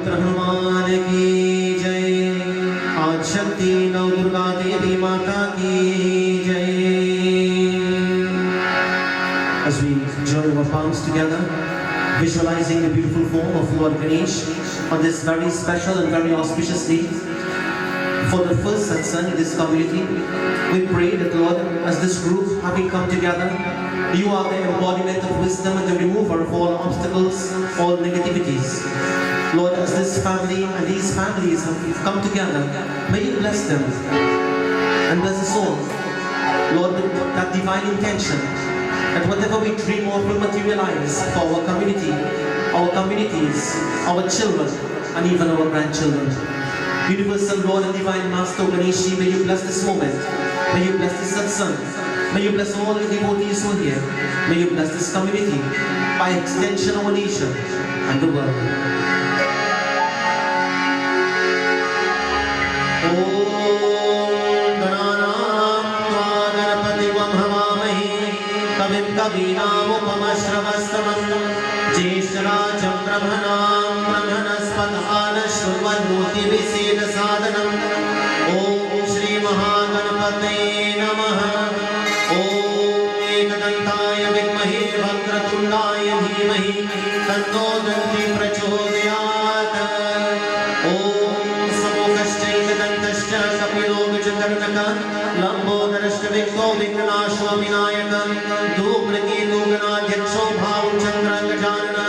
पुत्र हनुमान की जय। आज शक्ति नव दुर्गा देवी माता की जय। As we join our palms together, visualizing the beautiful form of Lord Ganesh on this very special and very auspicious day for the first satsang in this community, we pray that Lord, as this group having come together, you are the embodiment of wisdom and the remover of all obstacles, all negativities. Lord, as this family and these families have come together, may you bless them and bless us all. Lord, with that divine intention, that whatever we dream of will materialize for our community, our communities, our children, and even our grandchildren. Universal Lord and Divine Master Ganeshi, may you bless this moment. May you bless this satsang. May you bless all the devotees who are here. May you bless this community, by extension our nation and the world. Om Gananam Tva Ganapativam Havamahi Kavim Kavinam Upamashravastamam Jeshtarajam Brahmanam Brahmanaspatana Shruvanoti Viseda Sadhanam. Om Shri Mahaganapate Namaha. Om Ekadantaya Vidmahi Vakratundaya Dhimahi Tanno Danti Prachodayat. Om Samokashchaitadantascha Kapilo Gajakarnaka Lambodarashta Vikho Vignanasho Vinayaka Dubraki Duganadhyaksho Bhavu Chandra Gajanana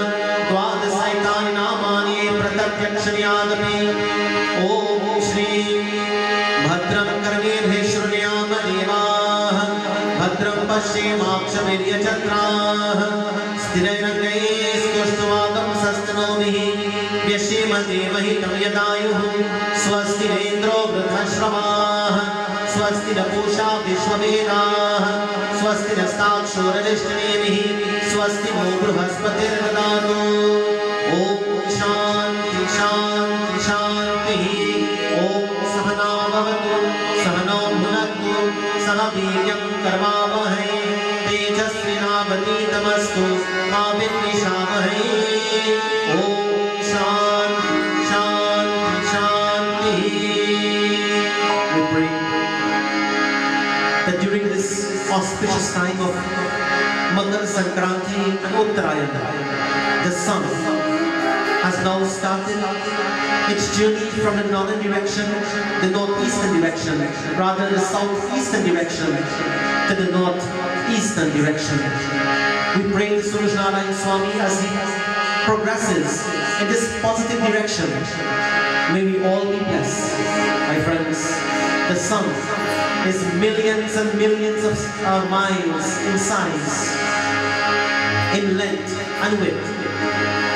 Dvadasaitani Namani Pratatyakshaniyadapi. Om Shri Bhadram Karnirhe Shrunyama Devah Bhadram Pashyimakshamiryachtraः Sthirairangaistustuvagam sastanomihi Vyashima devahitam yadayuh Swasti Indro Vruthashramah Swasti Pusha Vishwavedaः Swasti Nastakshoralishtanemihi Swasti No Bruhaspatir Dadatu. Om Shanti Shanti Shanti. Om Sahana Bhavatu Sahano Bhunaktu Sahaviryam Karvavahai Tejasvinavaditamastu Ma Vidvishavahai. Om Shanti Shanti Shanti. We pray that during this auspicious time of Makar Sankranti and Uttarayana, the sun has now started its journey from the northern direction, the northeastern direction, rather the southeastern direction to the northeastern direction. We pray to Suraj Narayan Swami as he progresses in this positive direction. May we all be blessed. My friends, the sun is millions and millions of miles in size, in length and width.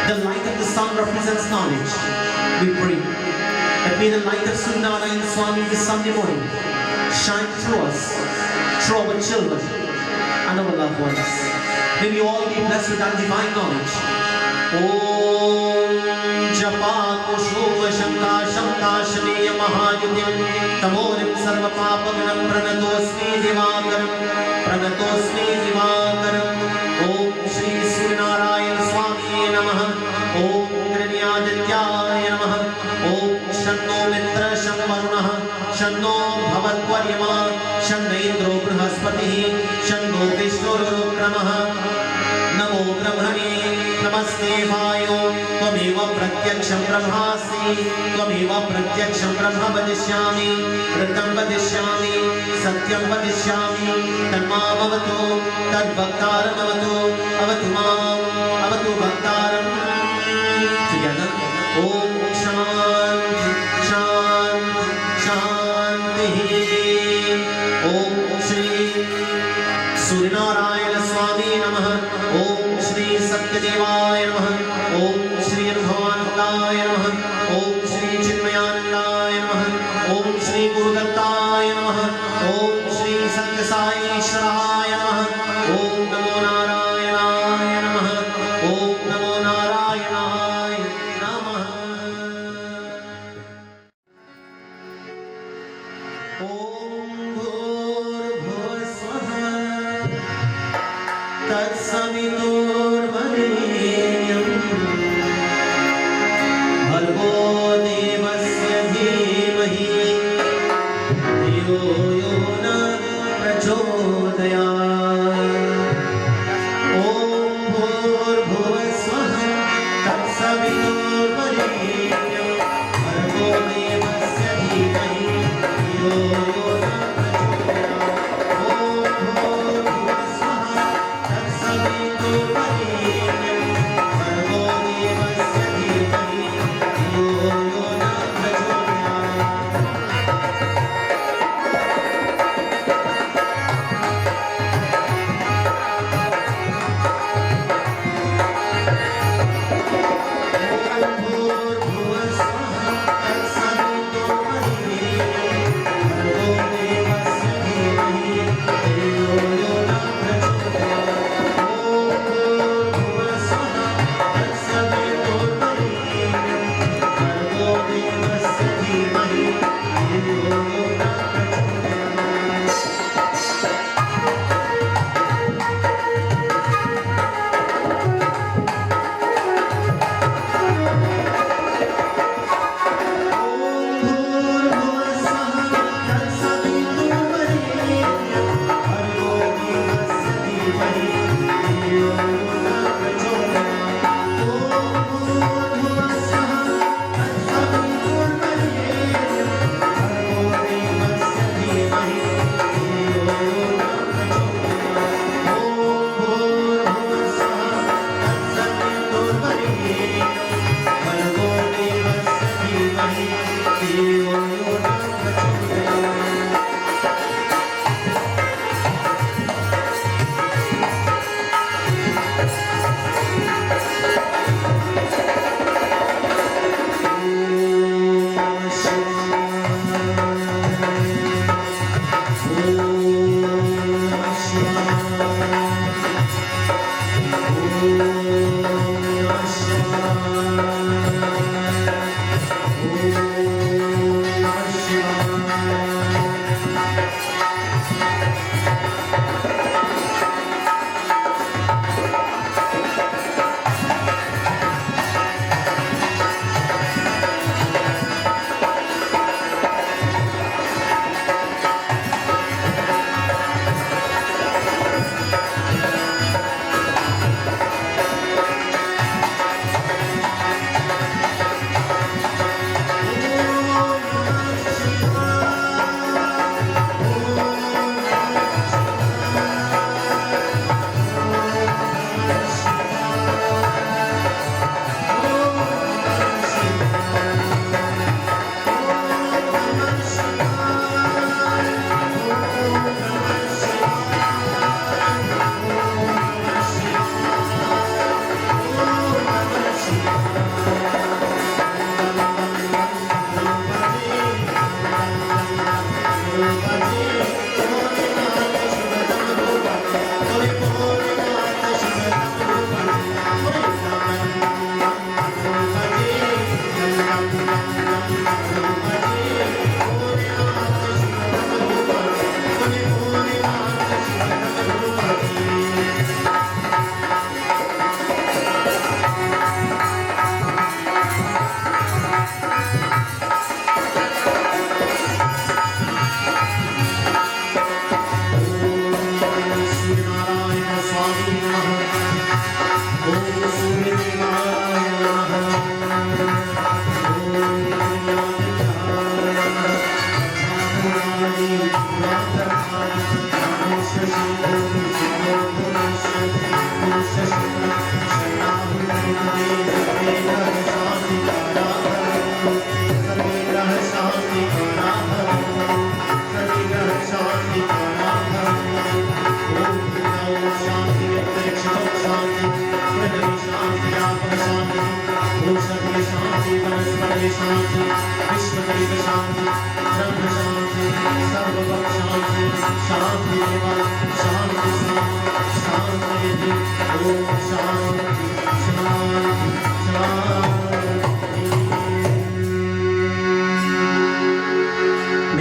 The light of the sun represents knowledge. We pray that may the light of Suraj Narayan Swami this Sunday morning shine through us, through our children and our loved ones. May we all be blessed with that divine knowledge. Om Japa Kushuva Shanka Shanka Shaniya Mahayutim Tamorim Sarva Papaganam Pranatosmi Divakaram Pranatosmi Divakaram. Om Shri Surya Narayan Swami Namaha. Om Granyadityaya Namaha. Om Shanno Mitra Shanvarunah Shanno Bhavatvaryama Shanno Indro Brihaspatihi Shanno Vishnurukramaha. Namo Brahmane Namaste Vayo Tvameva Pratyaksham Brahmasi Tvameva Pratyaksham Brahma Vadishyami Vritam Vadishyami Satyam Vadishyami Tanma Avatu Tad Bhaktaram Avatu Avatu Mam Avatu Bhaktaram. Together, Om Shanti Shanti Shanti. Om Shri Surya Narayana Swami Namaha. Om Shri Satyadevaya Namaha. Om Shri Anubhavanandaya Namaha. Om Shri Chinmayanandaya Namaha. Om Shri Gurudattaya Namaha. Om Shri Satya Sai Ishwaraya Namaha. Om Namo Narayanaya Namaha. Om Namo Narayanaya Namaha. Om Bhurvasvaha Tatsaviturvarenyam Bhargo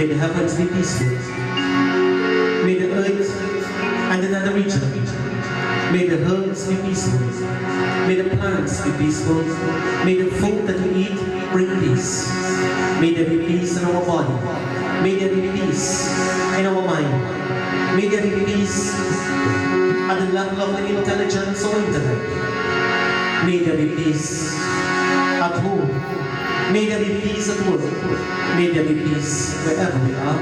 May the heavens be peaceful. May the earth and another region. May the herbs be peaceful. May the plants be peaceful. May the food that we eat bring peace. May there be peace in our body. May there be peace in our mind. May there be peace at the level of the intelligence or intellect. May there be peace at home. May there be peace at work. May there be peace wherever we are.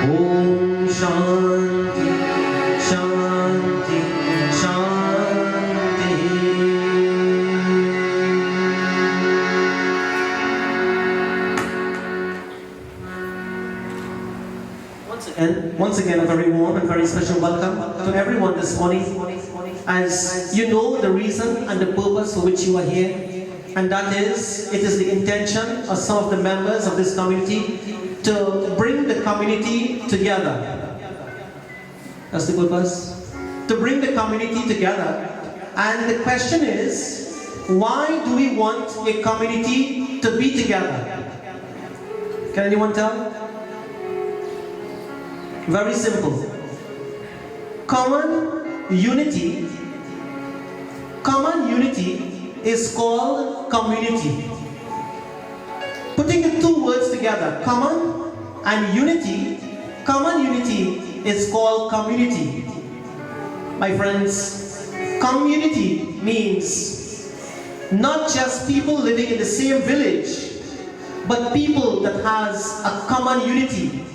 Om Shanti, Shanti, Shanti. Once again, a very warm and very special welcome to everyone this morning. As you know the reason and the purpose for which you are here, and that is, it is the intention of some of the members of this community to bring the community together. That's the purpose. To bring the community together. And the question is, why do we want a community to be together? Can anyone tell? Very simple. Common unity is called community. Putting the two words together, common and unity is called community. My friends, community means not just people living in the same village, but people that has a common unity.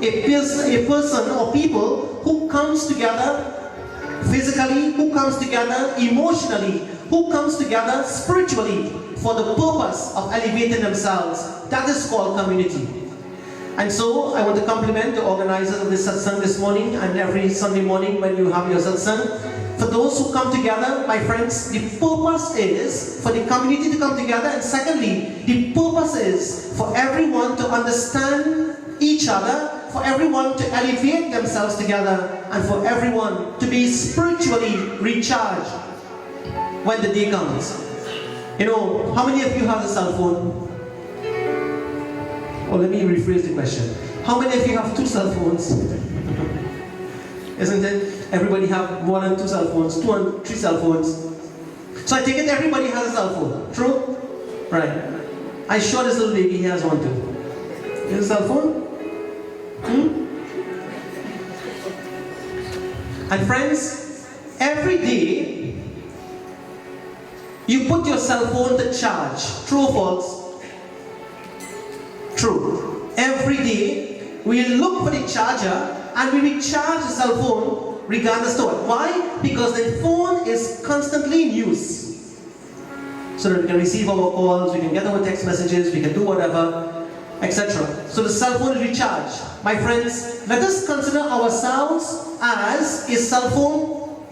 A person or people who comes together physically, who comes together emotionally, who comes together spiritually for the purpose of elevating themselves. That is called community. And so I want to compliment the organizers of this satsang this morning and every Sunday morning when you have your satsang. For those who come together, my friends, the purpose is for the community to come together, and secondly, the purpose is for everyone to understand each other, for everyone to elevate themselves together, and for everyone to be spiritually recharged when the day comes. You know, how many of you have a cell phone? Or let me rephrase the question. How many of you have two cell phones? Isn't it? Everybody have more than two cell phones, 2 and 3 cell phones. So I take it everybody has a cell phone. True? Right. I'm sure this little baby has one too. You have a cell phone? And friends, every day you put your cell phone to charge. True or false? True. Every day we look for the charger and we recharge the cell phone regardless of what. Why? Because the phone is constantly in use. So that we can receive our calls, we can get our text messages, we can do whatever, etc. So the cell phone is recharged. My friends, let us consider ourselves as a cell phone.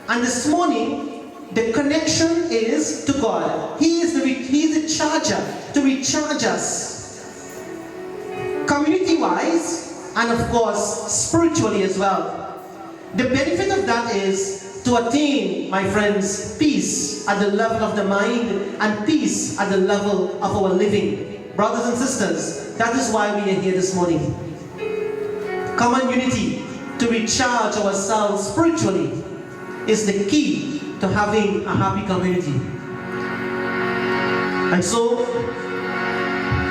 And this morning, the connection is to God. He is the charger to recharge us. Community-wise, and of course, spiritually as well. The benefit of that is to attain, my friends, peace at the level of the mind and peace at the level of our living. Brothers and sisters, that is why we are here this morning. Common unity to recharge ourselves spiritually is the key to having a happy community. And so,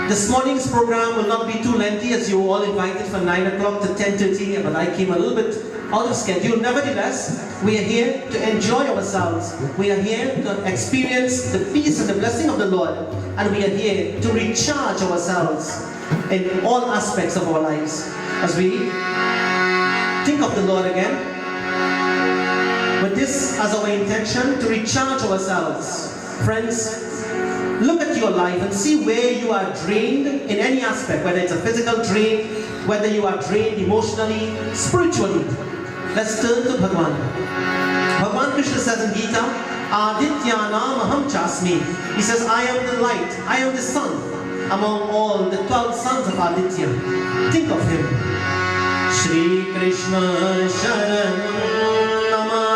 this morning's program will not be too lengthy, as you were all invited from 9 o'clock to 10:30, but I came a little bit out of schedule. Nevertheless, we are here to enjoy ourselves. We are here to experience the peace and the blessing of the Lord. And we are here to recharge ourselves in all aspects of our lives. As we think of the Lord again, with this as our intention, to recharge ourselves. Friends, look at your life and see where you are drained in any aspect, whether it's a physical drain, whether you are drained emotionally, spiritually. Let's turn to Bhagwan. Bhagwan Krishna says in Gita, Adityanam aham chasmi. He says, I am the light, I am the sun among all the 12 sons of Aditya. Think of him. Shri Krishna Sharanam Namah.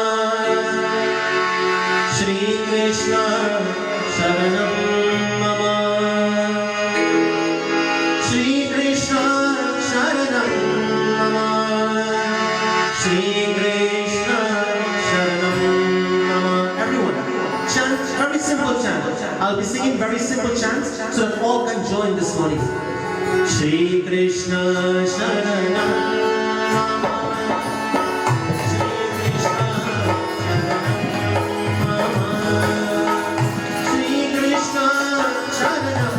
Shri Krishna Sharanam Namah. Shri Krishna Sharanam Namah. Shri Krishna Sharanam Namah. Everyone, chant, very simple chant. I'll be singing very simple chants so that all can join this morning. Shri Krishna Sharanam Namah. Shri Krishna Sharanam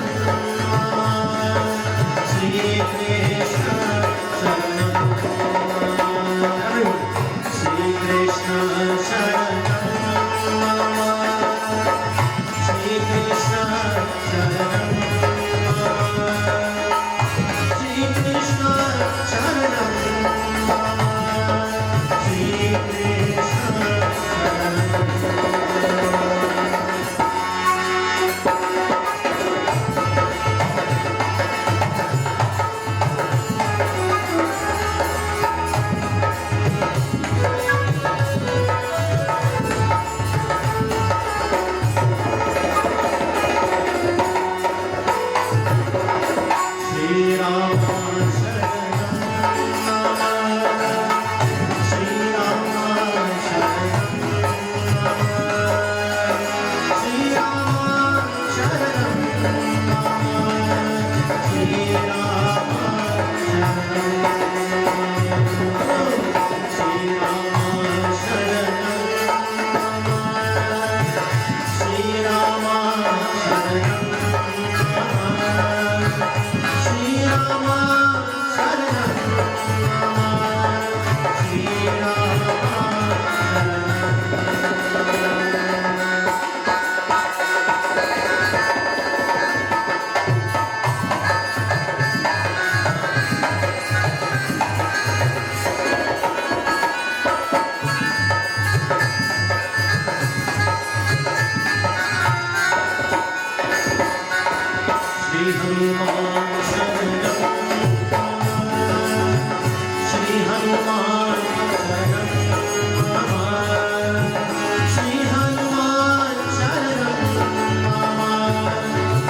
Shri Hanuman Sharanam Shri Hanuman Sharanam Shri Hanuman Sharanam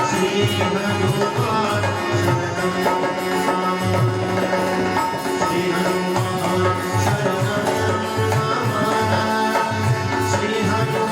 Shri Hanuman Sharanam Shri Hanuman Sharanam Shri Hanuman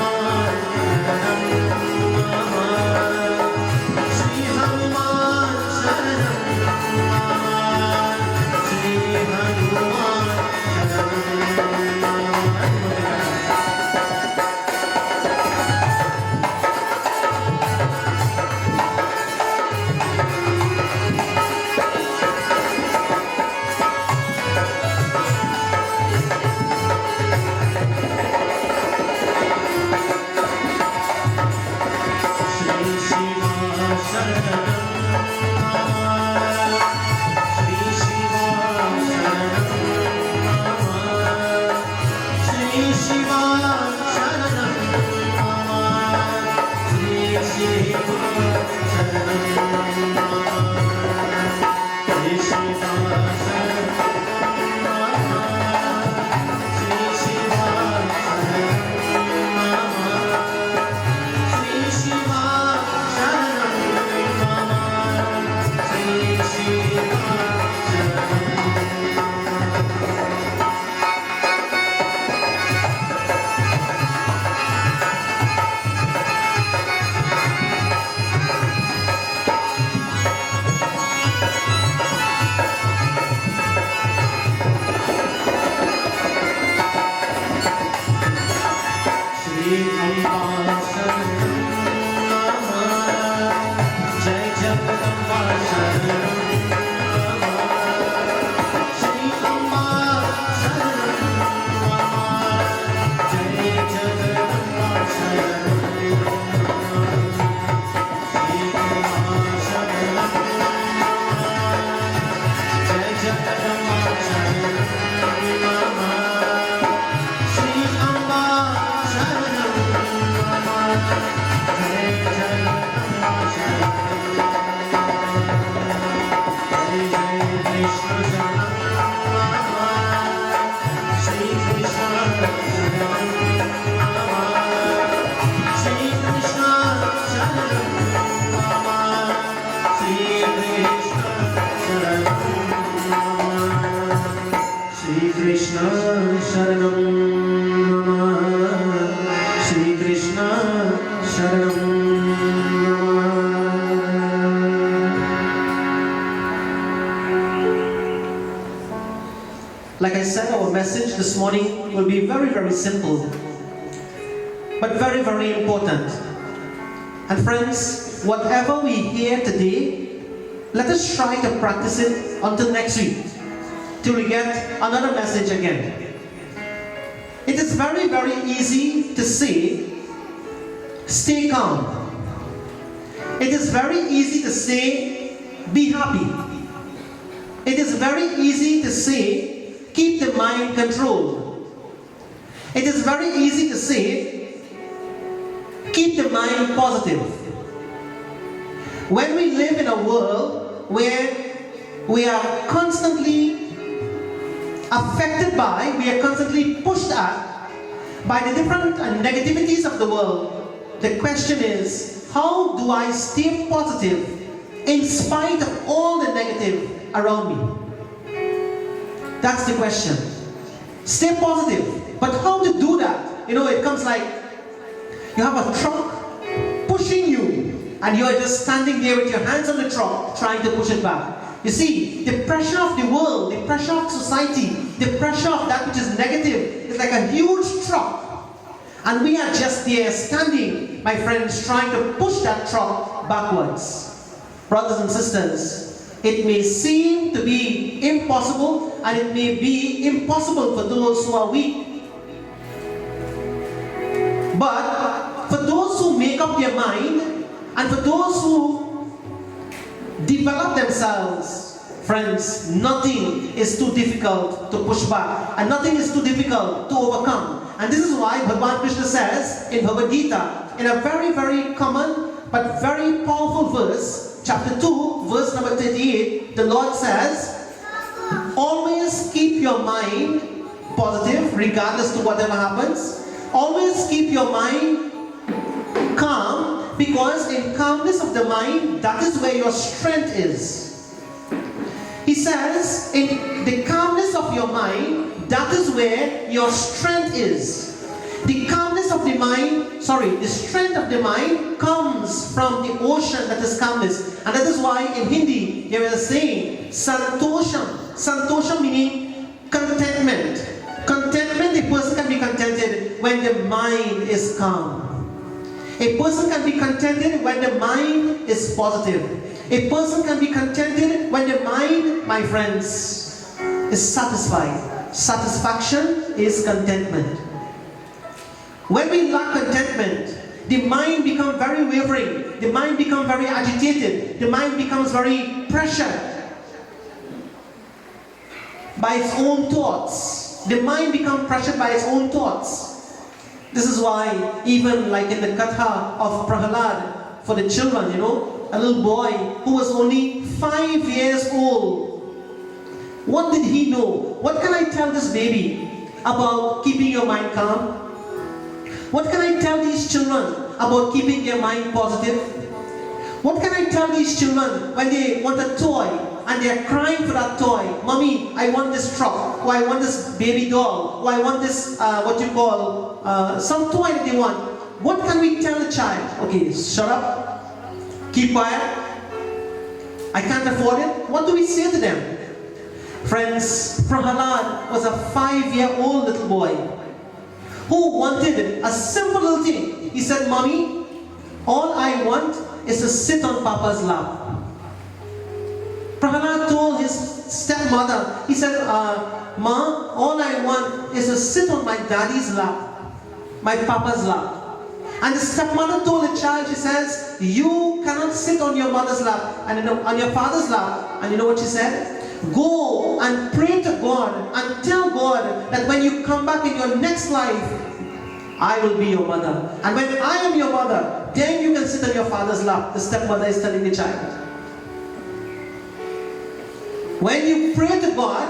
Like I said, our message this morning will be very, very simple, but very, very important. And friends, whatever we hear today, let us try to practice it until next week, till we get another message again. It is very, very easy to say, stay calm. It is very easy to say, be happy. It is very easy to say, keep the mind controlled. It is very easy to say, keep the mind positive. When we live in a world where we are constantly affected by, we are constantly pushed at by the different negativities of the world, the question is, how do I stay positive in spite of all the negative around me? That's the question. Stay positive. But how to do that? You know, it comes like you have a truck pushing you and you're just standing there with your hands on the truck trying to push it back. You see, the pressure of the world, the pressure of society, the pressure of that which is negative is like a huge truck. And we are just there standing, my friends, trying to push that truck backwards. Brothers and sisters, it may seem to be impossible, and it may be impossible for those who are weak. But for those who make up their mind, and for those who develop themselves, friends, nothing is too difficult to push back, and nothing is too difficult to overcome. And this is why Bhagavan Krishna says in Bhagavad Gita, in a very, very common but very powerful verse, chapter 2, verse number 38, the Lord says, always keep your mind positive regardless to whatever happens. Always keep your mind calm, because in calmness of the mind, that is where your strength is. He says, in the calmness of your mind, that is where your strength is. The calmness of the mind, the strength of the mind comes from the ocean that is calmness. And that is why in Hindi, there is a saying, Santosham. Santosham meaning contentment. Contentment, a person can be contented when the mind is calm. A person can be contented when the mind is positive. A person can be contented when the mind, my friends, is satisfied. Satisfaction is contentment. When we lack contentment, the mind becomes very wavering. The mind becomes very agitated. The mind becomes very pressured by its own thoughts. The mind becomes pressured by its own thoughts. This is why even like in the Katha of Prahalad for the children, a little boy who was only 5 years old. What did he know? What can I tell this baby about keeping your mind calm? What can I tell these children about keeping their mind positive? What can I tell these children when they want a toy and they are crying for that toy? Mommy, I want this truck, or I want this baby doll, or I want this, some toy that they want. What can we tell the child? Okay, shut up, keep quiet, I can't afford it. What do we say to them? Friends, Prahalad was a 5-year-old little boy who wanted a simple little thing. He said, Mommy, all I want is to sit on Papa's lap. Prahalad told his stepmother, he said, Ma, all I want is to sit on my daddy's lap, my Papa's lap. And the stepmother told the child, she says, you cannot sit on your mother's lap and on your father's lap. And you know what she said? Go and pray to God and tell God that when you come back in your next life, I will be your mother. And when I am your mother, then you can sit on your father's lap. The stepmother is telling the child. When you pray to God,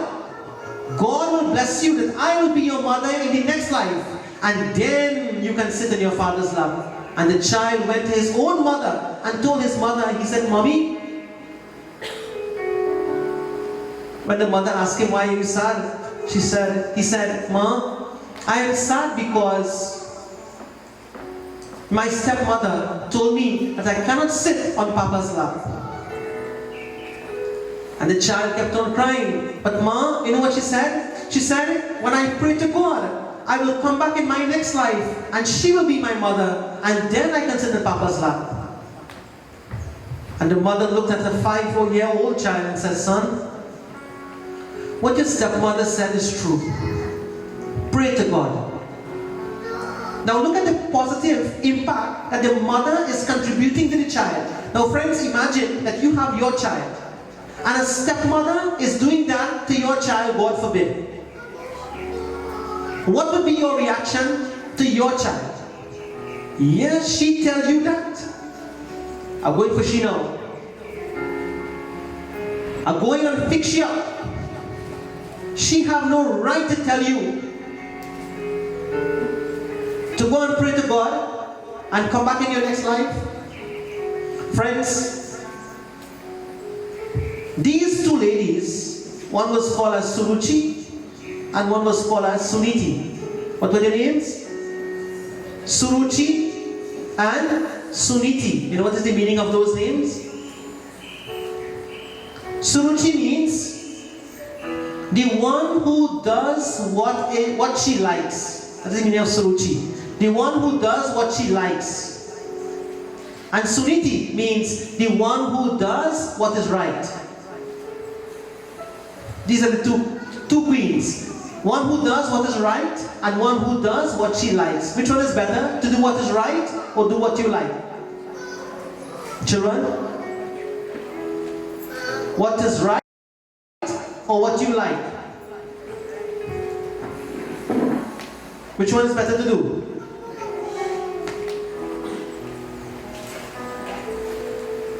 God will bless you that I will be your mother in the next life. And then you can sit on your father's lap. And the child went to his own mother and told his mother, he said, Mommy, when the mother asked him, why are you sad? He said, Ma, I am sad because my stepmother told me that I cannot sit on Papa's lap. And the child kept on crying. But Ma, you know what she said? She said, when I pray to God, I will come back in my next life and she will be my mother, and then I can sit on Papa's lap. And the mother looked at the 5-4-year-old child and said, Son, what your stepmother said is true. Pray to God. Now look at the positive impact that the mother is contributing to the child. Now friends, imagine that you have your child and a stepmother is doing that to your child, God forbid. What would be your reaction to your child? Yes, she tells you that. I'm going for she now. I'm going on fix you up. She have no right to tell you to go and pray to God and come back in your next life. Friends, these two ladies, one was called as Suruchi and one was called as Suniti. What were their names? Suruchi and Suniti. You know what is the meaning of those names? Suruchi means the one who does what she likes. That is the meaning of Suruchi. The one who does what she likes. And Suniti means the one who does what is right. These are the two queens. One who does what is right and one who does what she likes. Which one is better? To do what is right or do what you like? Children? What is right or what you like? Which one is better to do?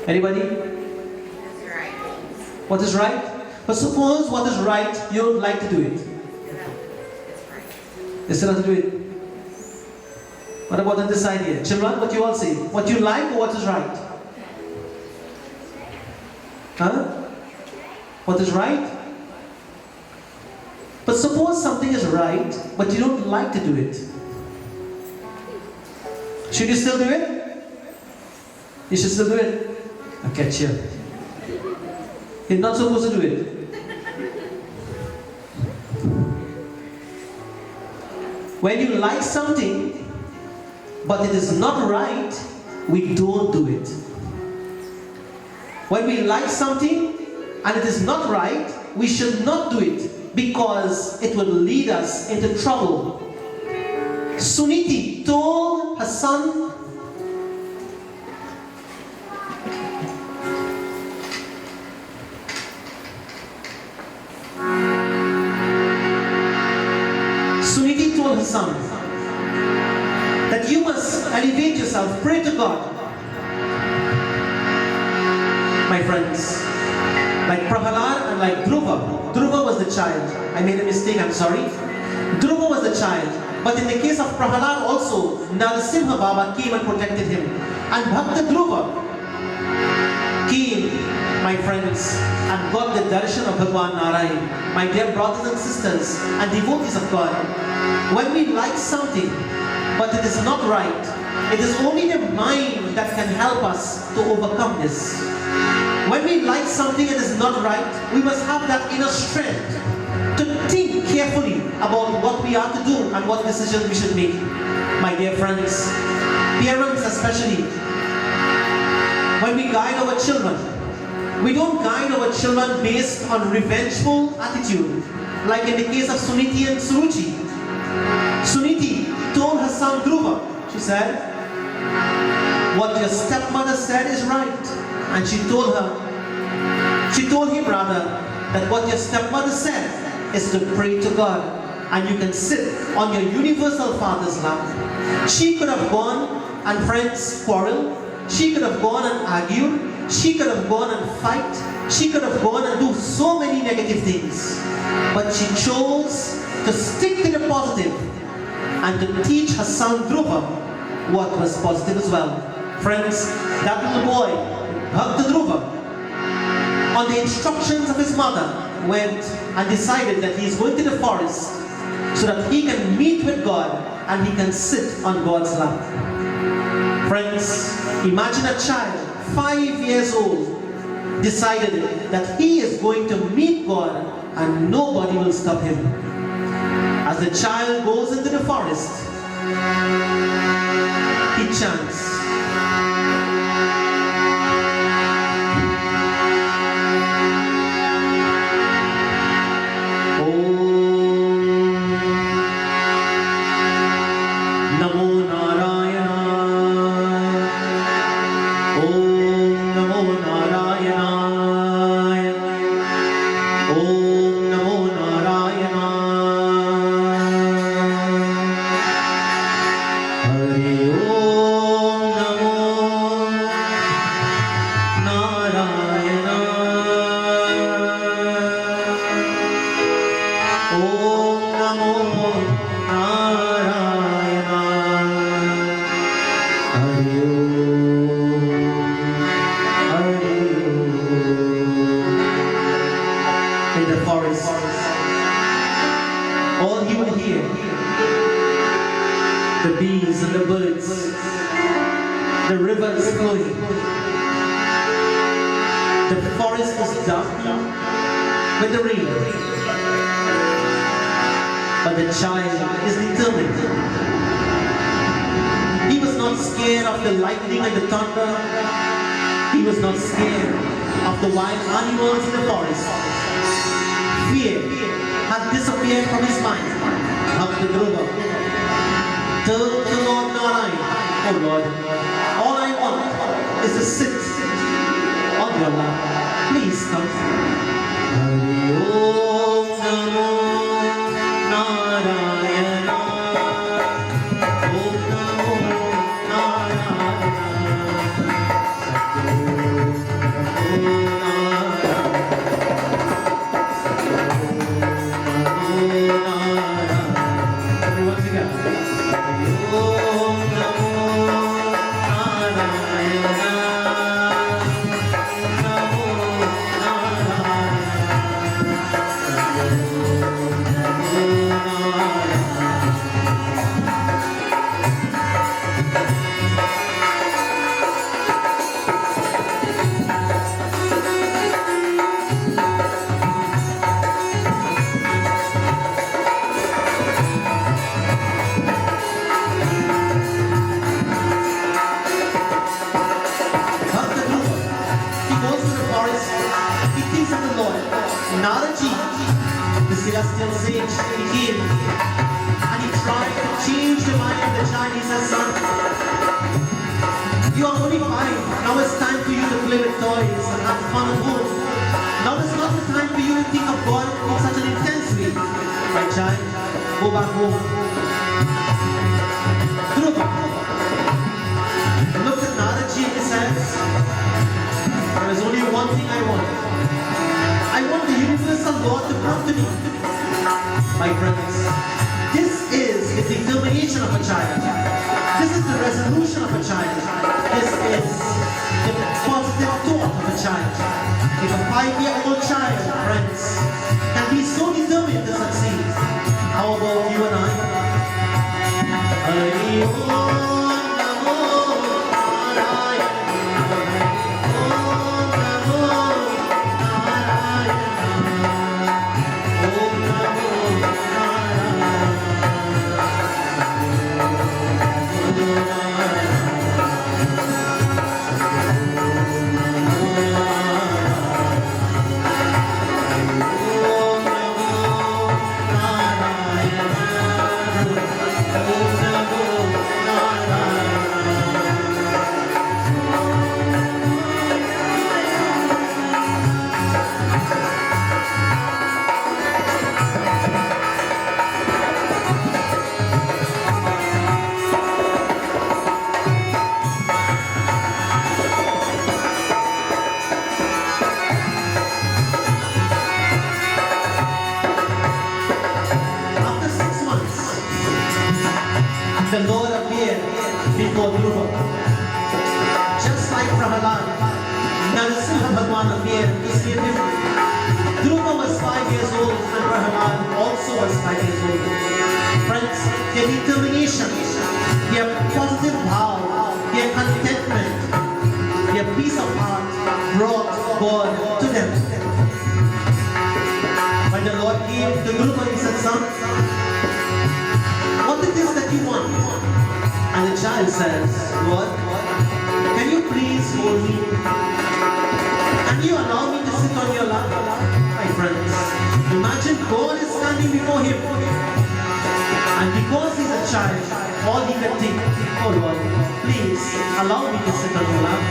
Anybody? What is right? But suppose what is right, you don't like to do it. You still have to do it. What about on this side here? Children, what you all say? What you like or what is right? Huh? What is right? But suppose something is right, but you don't like to do it. Should you still do it? You should still do it. I'll catch you. You're not supposed to do it. When you like something, but it is not right, we don't do it. When we like something and it is not right, we should not do it because it will lead us into trouble. Suniti told her son, that you must elevate yourself, pray to God. My friends, like Prahalad and like Dhruva. Dhruva was the child. I made a mistake, I'm sorry. Dhruva was the child. But in the case of Prahalad also, Narasimha Baba came and protected him. And Bhakta Dhruva came, my friends, and got the darshan of Bhagwan Narayan. My dear brothers and sisters and devotees of God, when we like something, but it is not right, it is only the mind that can help us to overcome this. When we like something that is not right, we must have that inner strength to think carefully about what we are to do and what decisions we should make. My dear friends, parents especially, when we guide our children, we don't guide our children based on revengeful attitude, like in the case of Suniti and Suruchi. Suniti told her son Dhruva, she said, what your stepmother said is right. And she told him rather, that what your stepmother said is to pray to God. And you can sit on your universal father's lap. She could have gone and friends quarrel. She could have gone and argued. She could have gone and fight. She could have gone and do so many negative things. But she chose to stick to the positive and to teach her son Dhruva what was positive as well. Friends, that little boy, Bhakta Dhruva, on the instructions of his mother, went and decided that he is going to the forest so that he can meet with God and he can sit on God's lap. Friends, imagine a child, 5 years old, decided that he is going to meet God and nobody will stop him. As the child goes into the forest, he chants, all he would hear, the bees and the birds, the river is flowing, the forest is dark with the rain, but the child is determined. He was not scared of the lightning and the thunder. He was not scared of the wild animals in the forest. Fear had disappeared from his mind. Bhakta Dhruva turned to Lord Narayan, oh Lord, all I want is to sit on your lap. Please come. Hari Om Namo Narayana. Om Namo Narayana. toys, he thinks of the Lord. Naraji, the celestial sage, he came and he tried to change the mind of the child. He says, son, you are only 5. Now it's time for you to play with toys and have fun at home. Now is not the time for you to think of God in such an intense way. My child, go back home. Dhruva looked at Naraji and he says, there is only one thing I want. I want the universal Lord to come to me. My friends, this is the determination of a child. This is the resolution of a child. This is the positive thought of a child. If a 5-year-old child, friends, can be so determined to succeed, how about you and I? The Lord appeared before Dhruva. Just like Prahalad, Narasimha Bhagwan appeared to save him. Dhruva was 5 years old and Prahalad also was 5 years old. Friends, their determination, their positive vow, their contentment, their peace of heart brought God to them. When the Lord came to Dhruva, he said, son, what it is that you want? And the child says, Lord, can you please hold me? Can you allow me to sit on your lap? My friends, imagine God is standing before him. And because he's a child, all he can think, oh Lord, please allow me to sit on your lap.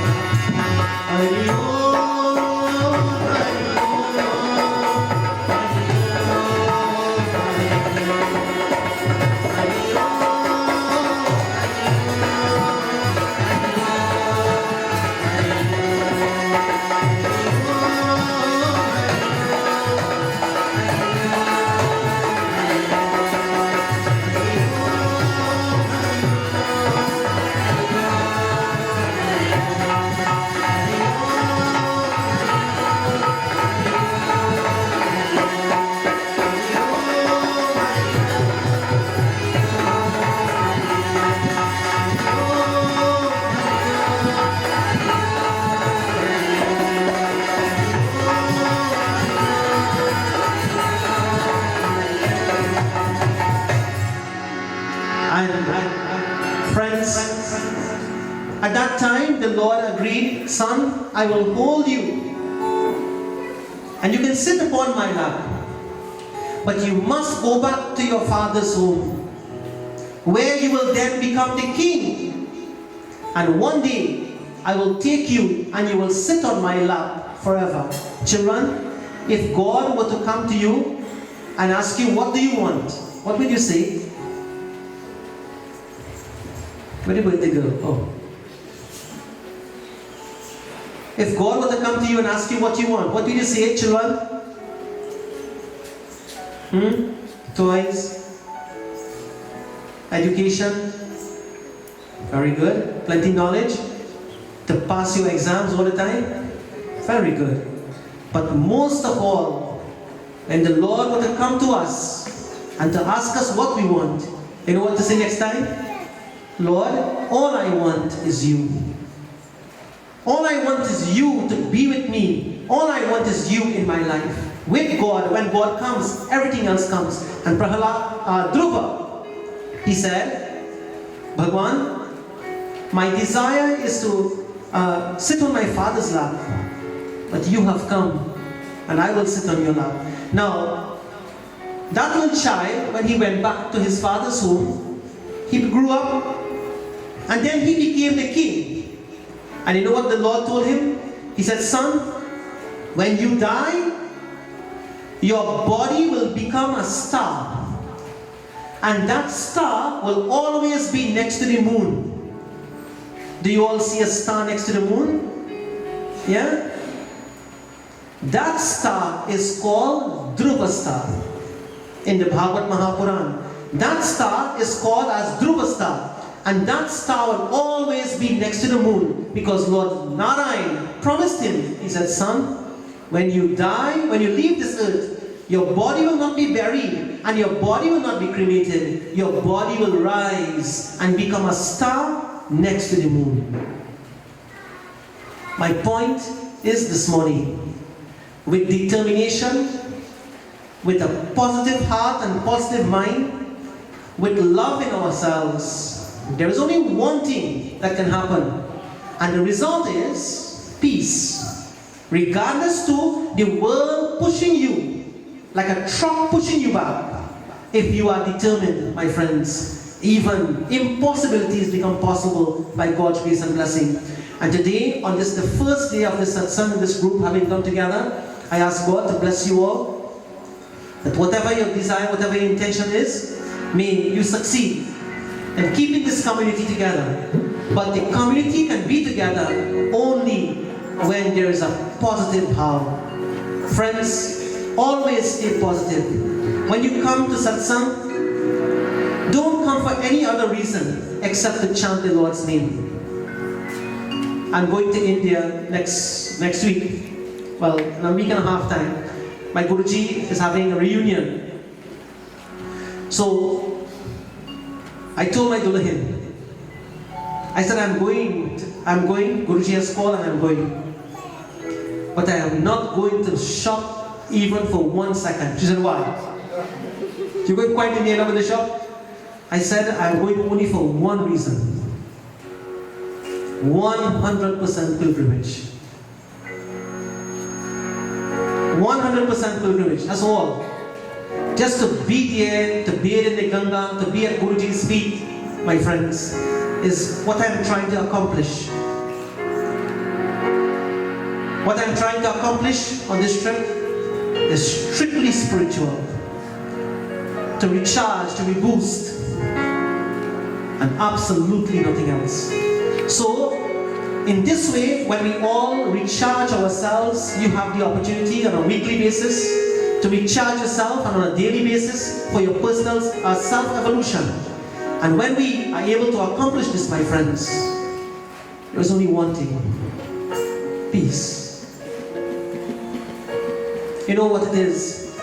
Friends, at that time the Lord agreed, son, I will hold you and you can sit upon my lap, but you must go back to your father's home, where you will then become the king, and one day I will take you and you will sit on my lap forever. Children, if God were to come to you and ask you, what do you want? What would you say? Where did the girl? Oh. If God were to come to you and ask you what you want, what will you say, children? Toys? Education? Very good. Plenty knowledge? To pass your exams all the time? Very good. But most of all, when the Lord were to come to us and to ask us what we want, you know what to say next time? Lord, all I want is you. All I want is you to be with me. All I want is you in my life. With God, when God comes, everything else comes. And Dhruva, he said, Bhagwan, my desire is to sit on my father's lap. but you have come, and I will sit on your lap. Now, that little child, when he went back to his father's home, he grew up, and then he became the king. And you know what the Lord told him? He said, son, when you die, your body will become a star. And that star will always be next to the moon. Do you all see a star next to the moon? Yeah? That star is called Dhruva star in the Bhagavad Mahapuran. That star is called as Dhruva star. And that star will always be next to the moon, because Lord Narayan promised him. He said, son, when you die, when you leave this earth, your body will not be buried, and your body will not be cremated. Your body will rise and become a star next to the moon. My point is this morning, with determination, with a positive heart and positive mind, with love in ourselves, there is only one thing that can happen, and the result is peace. Regardless to the world pushing you like a truck pushing you back, if you are determined, my friends, even impossibilities become possible by God's grace and blessing. And today, on this, the first day of this satsang in this group having come together, I ask God to bless you all, that whatever your desire, whatever your intention is, may you succeed in keeping this community together. But the community can be together only when there is a positive heart. Friends, always stay positive. When you come to satsang, don't come for any other reason except to chant the Lord's name. I'm going to India next week. Well, in a week and a half time. My Guruji is having a reunion. So, I told my Dulahin, I said, I'm going, Guruji has called and I'm going. But I am not going to shop even for 1 second. She said, why? You're going quite in the end of the shop? I said, I'm going only for one reason. 100% pilgrimage. 100% pilgrimage, that's all. Just to be there, to bathe in the Ganga, to be at Guruji's feet, my friends, is what I'm trying to accomplish. What I'm trying to accomplish on this trip is strictly spiritual. To recharge, to reboost, and absolutely nothing else. So, in this way, when we all recharge ourselves, you have the opportunity on a weekly basis to recharge yourself, and on a daily basis for your personal self-evolution. And when we are able to accomplish this, my friends, there is only one thing: peace. You know what it is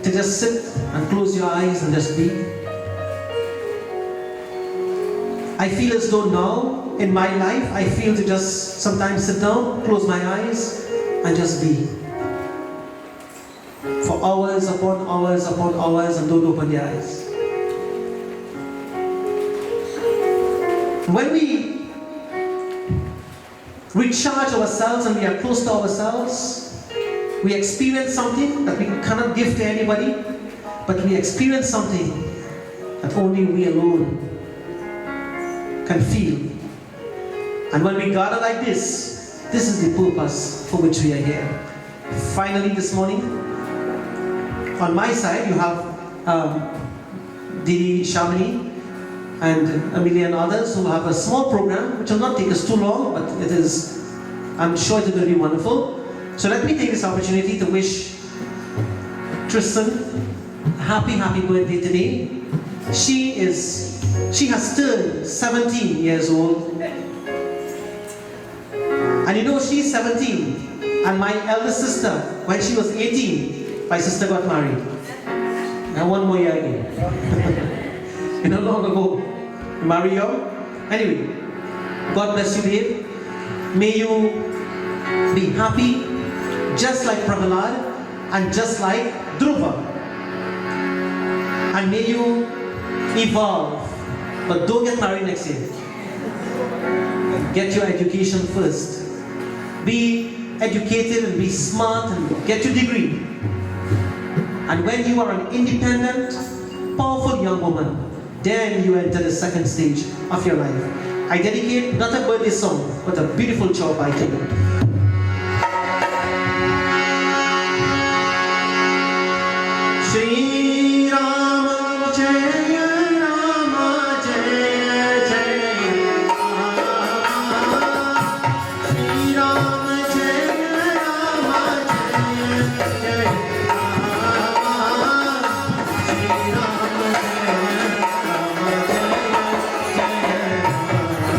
to just sit and close your eyes and just be? I feel as though now, in my life, I feel to just sometimes sit down, close my eyes, and just be. For hours upon hours upon hours, and don't open the eyes. When we recharge ourselves and we are close to ourselves, we experience something that we cannot give to anybody, but we experience something that only we alone can feel. And when we gather like this is the purpose for which we are here. Finally, this morning, on my side, you have Didi Shamini and Amelia and others who have a small program, which will not take us too long, but it is, I'm sure it will be wonderful. So let me take this opportunity to wish Tristan a happy birthday today. She has turned 17 years old. And you know, she's 17. And my eldest sister, when she was 18, my sister got married. And 1 more year again. You know, long ago, marry young. Anyway, God bless you, babe. May you be happy, just like Prahalad, and just like Dhruva. And may you evolve, but don't get married next year. Get your education first. be educated and be smart and get your degree. And when you are an independent, powerful young woman, then you enter the second stage of your life. I dedicate not a birthday song, but a beautiful job by Taylor. Shri Rama Jaya Rama Jaya Jaya Rama. Shri Rama Jaya Rama Jaya Jaya Rama. Shri Rama Jaya Rama Jaya Jaya Rama.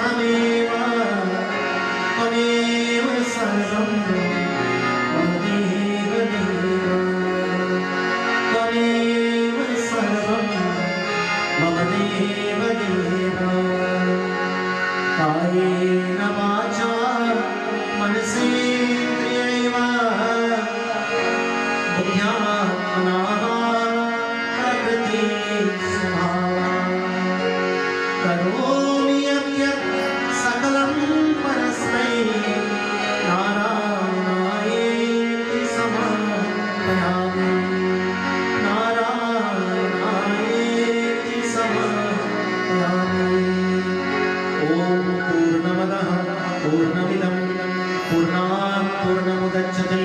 त्वमेव त्वमेव सर्वं मम देव देव त्वमेव सर्वं मम देव देव कायेन वाचा मनसेन्द्रियैव बुद्ध्यात्मना वा प्रकृतिं स्वभावात् करोमि यद्यत् सकलं परस्मै नारायणायेति समर्पयामि नारायणायेति समर्पयामि ॐ पूर्णमदः पूर्णमिदं पूर्णात् पूर्णमुदच्यते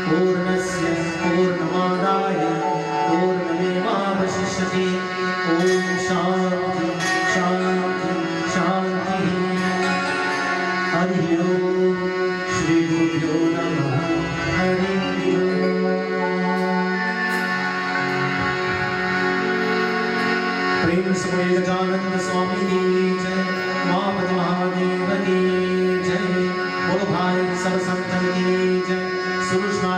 पूर्णस्य पूर्णमादाय पूर्णमेवावशिष्यते ॐ शान्ति शान्ति शान्तिः हरि ओम श्री गुरुभ्यो नमः हरि ओम प्रेम से बोले गजानंद स्वामी की जय माँ महादेव की जय बोलो भाई सब संतन की जय सुरुष्णा